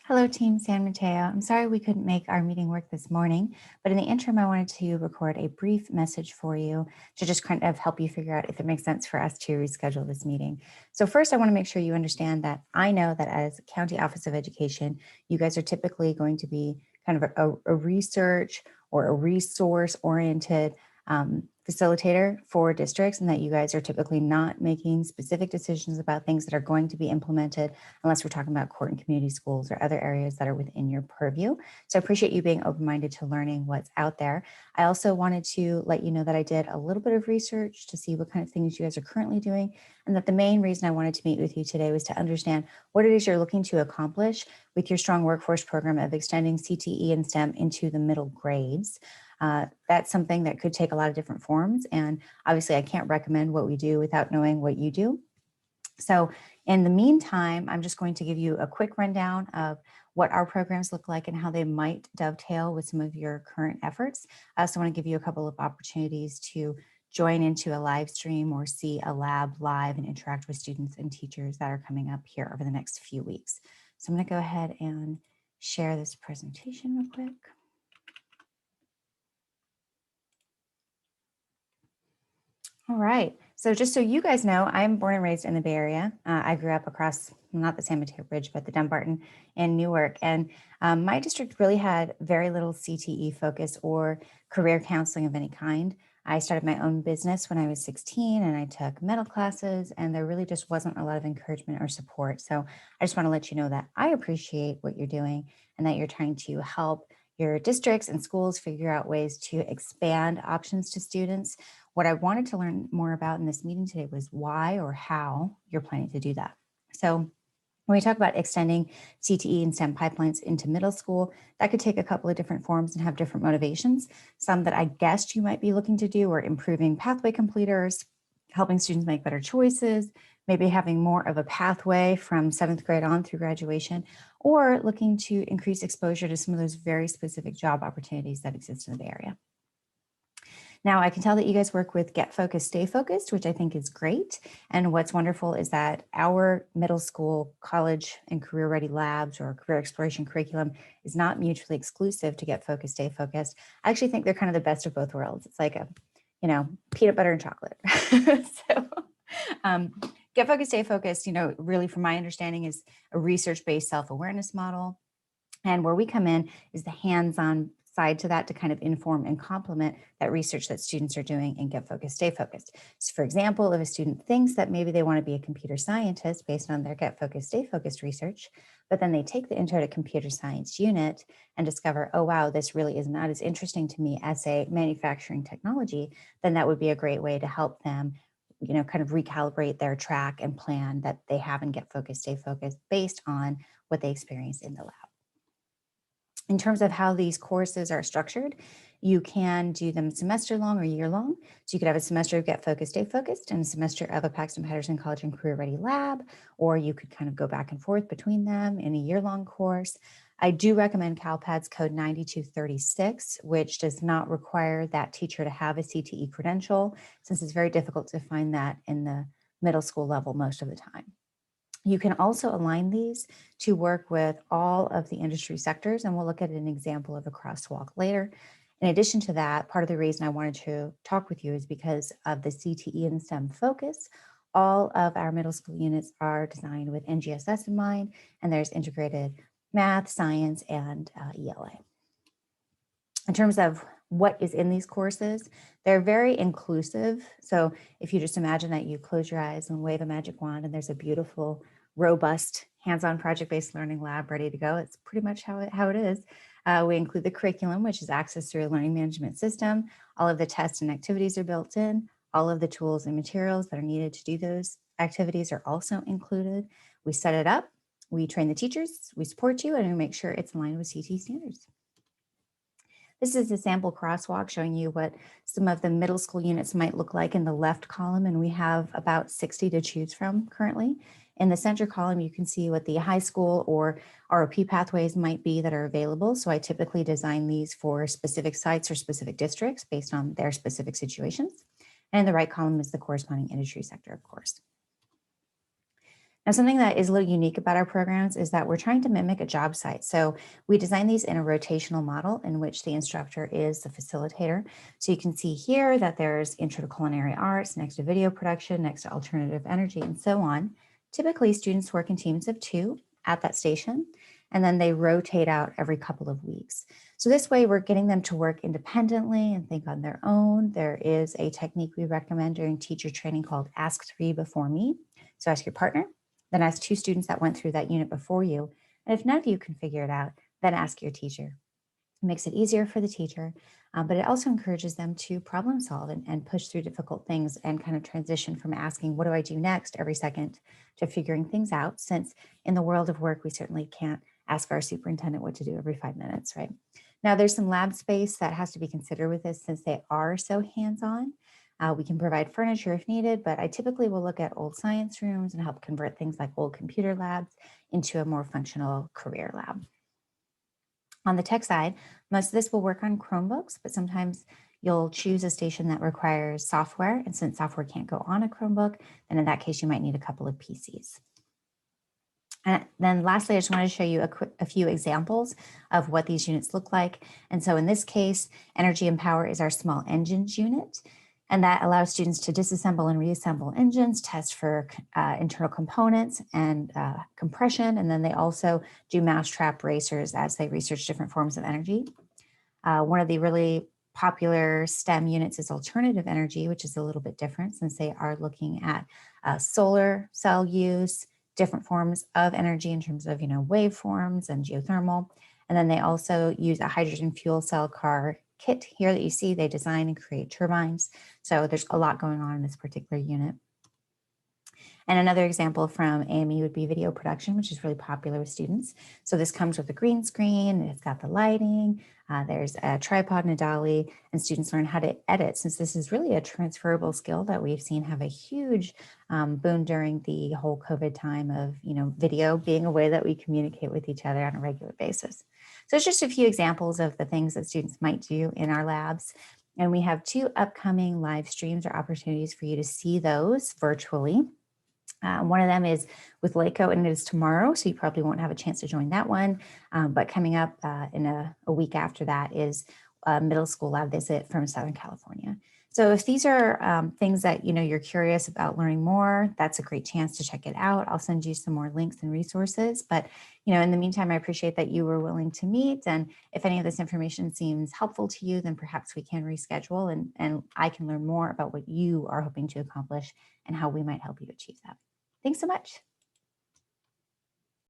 Hello, Team San Mateo. I'm sorry we couldn't make our meeting work this morning, but in the interim, I wanted to record a brief message for you to just kind of help you figure out if it makes sense for us to reschedule this meeting. So first, I want to make sure you understand that I know that as County Office of Education, you guys are typically going to be kind of a research or a resource-oriented facilitator for districts, and that you guys are typically not making specific decisions about things that are going to be implemented unless we're talking about court and community schools or other areas that are within your purview. So I appreciate you being open-minded to learning what's out there. I also wanted to let you know that I did a little bit of research to see what kind of things you guys are currently doing, and that the main reason I wanted to meet with you today was to understand what it is you're looking to accomplish with your strong workforce program of extending CTE and STEM into the middle grades. That's something that could take a lot of different forms. And obviously I can't recommend what we do without knowing what you do. So in the meantime, I'm just going to give you a quick rundown of what our programs look like and how they might dovetail with some of your current efforts. I also want to give you a couple of opportunities to join into a live stream or see a lab live and interact with students and teachers that are coming up here over the next few weeks. So I'm going to go ahead and share this presentation real quick. All right, so just so you guys know, I'm born and raised in the Bay Area. I grew up across, not the San Mateo Bridge, but the Dumbarton and Newark. And my district really had very little CTE focus or career counseling of any kind. I started my own business when I was 16 and I took metal classes, and there really just wasn't a lot of encouragement or support. So I just want to let you know that I appreciate what you're doing and that you're trying to help your districts and schools figure out ways to expand options to students. What I wanted to learn more about in this meeting today was why or how you're planning to do that. So when we talk about extending CTE and STEM pipelines into middle school, that could take a couple of different forms and have different motivations. Some that I guessed you might be looking to do are improving pathway completers, helping students make better choices, maybe having more of a pathway from 7th grade on through graduation, or looking to increase exposure to some of those very specific job opportunities that exist in the Bay Area. Now, I can tell that you guys work with Get Focused, Stay Focused, which I think is great. And what's wonderful is that our middle school, college, and career ready labs or career exploration curriculum is not mutually exclusive to Get Focused, Stay Focused. I actually think they're kind of the best of both worlds. It's like a, peanut butter and chocolate. Get Focused, Stay Focused, really from my understanding is a research-based self-awareness model. And where we come in is the hands-on side to that to kind of inform and complement that research that students are doing and Get Focused, Stay Focused. So for example, if a student thinks that maybe they want to be a computer scientist based on their Get Focused, Stay Focused research, but then they take the Intro to Computer Science unit and discover, oh, wow, this really is not as interesting to me as a manufacturing technology, then that would be a great way to help them kind of recalibrate their track and plan that they have in Get Focused, Stay Focused based on what they experience in the lab. In terms of how these courses are structured, you can do them semester long or year long. So you could have a semester of Get Focused, Stay Focused and a semester of a Paxton Patterson College and Career Ready Lab, or you could kind of go back and forth between them in a year-long course. I do recommend CalPADS code 9236, which does not require that teacher to have a CTE credential, since it's very difficult to find that in the middle school level most of the time. You can also align these to work with all of the industry sectors, and we'll look at an example of a crosswalk later. In addition to that, part of the reason I wanted to talk with you is because of the CTE and STEM focus. All of our middle school units are designed with NGSS in mind, and there's integrated math, science, and ELA. In terms of what is in these courses, they're very inclusive. So if you just imagine that you close your eyes and wave a magic wand and there's a beautiful, robust, hands-on project-based learning lab ready to go, it's pretty much how it is. We include the curriculum, which is accessed through a learning management system. All of the tests and activities are built in. All of the tools and materials that are needed to do those activities are also included. We set it up, we train the teachers, we support you, and we make sure it's aligned with CTE standards. This is a sample crosswalk showing you what some of the middle school units might look like in the left column, and we have about 60 to choose from currently. In the center column, you can see what the high school or ROP pathways might be that are available. So I typically design these for specific sites or specific districts based on their specific situations. And in the right column is the corresponding industry sector, of course. Now, something that is a little unique about our programs is that we're trying to mimic a job site. So we design these in a rotational model in which the instructor is the facilitator. So you can see here that there's intro to culinary arts, next to video production, next to alternative energy, and so on. Typically, students work in teams of 2 at that station, and then they rotate out every couple of weeks. So this way, we're getting them to work independently and think on their own. There is a technique we recommend during teacher training called Ask 3 Before Me. So ask your partner, then ask 2 students that went through that unit before you. And if none of you can figure it out, then ask your teacher. It makes it easier for the teacher, but it also encourages them to problem solve and push through difficult things and kind of transition from asking, what do I do next every second, to figuring things out, since in the world of work, we certainly can't ask our superintendent what to do every 5 minutes, right? Now, there's some lab space that has to be considered with this since they are so hands-on. We can provide furniture if needed, but I typically will look at old science rooms and help convert things like old computer labs into a more functional career lab. On the tech side, most of this will work on Chromebooks, but sometimes you'll choose a station that requires software. And since software can't go on a Chromebook, then in that case, you might need a couple of PCs. And then lastly, I just wanted to show you a few examples of what these units look like. And so in this case, Energy and Power is our small engines unit. And that allows students to disassemble and reassemble engines, test for internal components and compression. And then they also do mousetrap racers as they research different forms of energy. One of the really popular STEM units is alternative energy, which is a little bit different since they are looking at solar cell use, different forms of energy in terms of, waveforms and geothermal. And then they also use a hydrogen fuel cell car kit here that you see. They design and create turbines. So there's a lot going on in this particular unit. And another example from AME would be video production, which is really popular with students. So this comes with a green screen, it's got the lighting, there's a tripod and a dolly, and students learn how to edit, since this is really a transferable skill that we've seen have a huge boom during the whole COVID time of, video being a way that we communicate with each other on a regular basis. So it's just a few examples of the things that students might do in our labs. And we have 2 upcoming live streams or opportunities for you to see those virtually. One of them is with LACO, and it is tomorrow, so you probably won't have a chance to join that one. But coming up in a week after that is a middle school lab visit from Southern California. So if these are things that you're curious about learning more, that's a great chance to check it out. I'll send you some more links and resources. But in the meantime, I appreciate that you were willing to meet. And if any of this information seems helpful to you, then perhaps we can reschedule and I can learn more about what you are hoping to accomplish and how we might help you achieve that. Thanks so much.